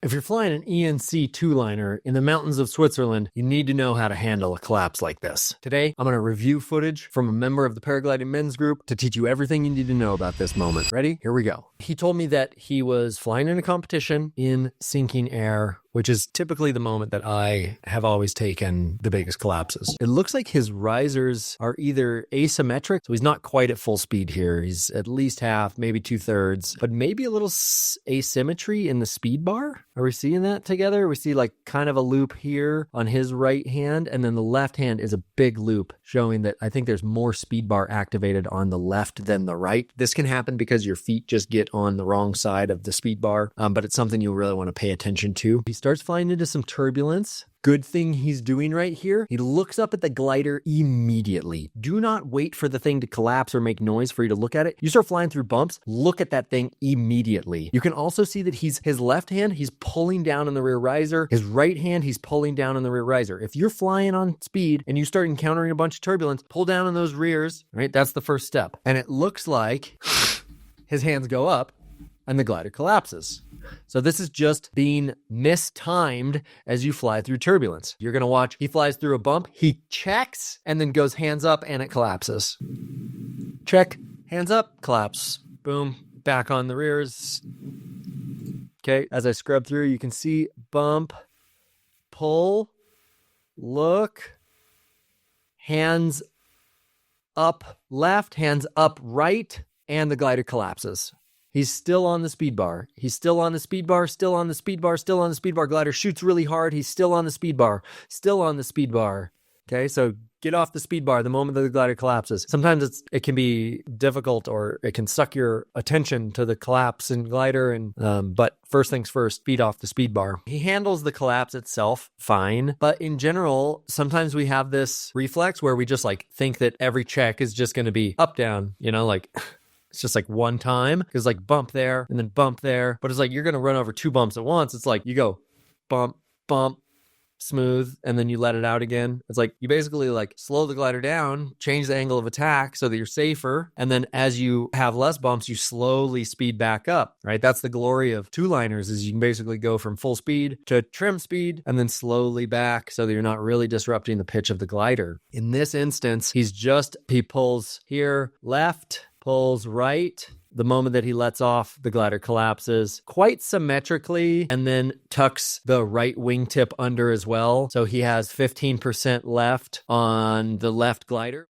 If you're flying an ENC two-liner in the mountains of Switzerland, you need to know how to handle a collapse like this. Today, I'm going to review footage from a member of the Paragliding Men's Group to teach you everything you need to know about this moment. Ready? Here we go. He told me that he was flying in a competition in sinking air, which is typically the moment that I have always taken the biggest collapses. It looks like his risers are either asymmetric, so he's not quite at full speed here. He's at least half, maybe 2/3, but maybe a little asymmetry in the speed bar. Are we seeing that together? We see like kind of a loop here on his right hand, and then the left hand is a big loop showing that I think there's more speed bar activated on the left than the right. This can happen because your feet just get on the wrong side of the speed bar, but it's something you really want to pay attention to. He starts flying into some turbulence. Good thing he's doing right here. He looks up at the glider immediately. Do not wait for the thing to collapse or make noise for you to look at it. You start flying through bumps, look at that thing immediately. You can also see that his left hand, he's pulling down on the rear riser. His right hand, he's pulling down on the rear riser. If you're flying on speed and you start encountering a bunch of turbulence, pull down on those rears, right? That's the first step. And it looks like his hands go up and the glider collapses. So this is just being mistimed as you fly through turbulence. You're going to watch, he flies through a bump, he checks, and then goes hands up, and it collapses. Check, hands up, collapse. Boom, back on the rears. Okay, as I scrub through, you can see bump, pull, look, hands up left, hands up right, and the glider collapses. He's still on the speed bar. He's still on the speed bar, still on the speed bar, still on the speed bar. Glider shoots really hard. He's still on the speed bar, still on the speed bar. Okay, so get off the speed bar the moment that the glider collapses. Sometimes it can be difficult, or it can suck your attention to the collapse in glider. But first things first, feet off the speed bar. He handles the collapse itself fine, but in general, sometimes we have this reflex where we just like think that every check is just going to be up, down, like it's just like one time, because like bump there and then bump there. But it's like you're going to run over two bumps at once. It's like you go bump, bump, smooth, and then you let it out again. It's like you basically like slow the glider down, change the angle of attack so that you're safer. And then as you have less bumps, you slowly speed back up, right? That's the glory of two-liners, is you can basically go from full speed to trim speed and then slowly back so that you're not really disrupting the pitch of the glider. In this instance, he pulls here left, pulls right. The moment that he lets off, the glider collapses quite symmetrically and then tucks the right wingtip under as well. So he has 15% left on the left glider.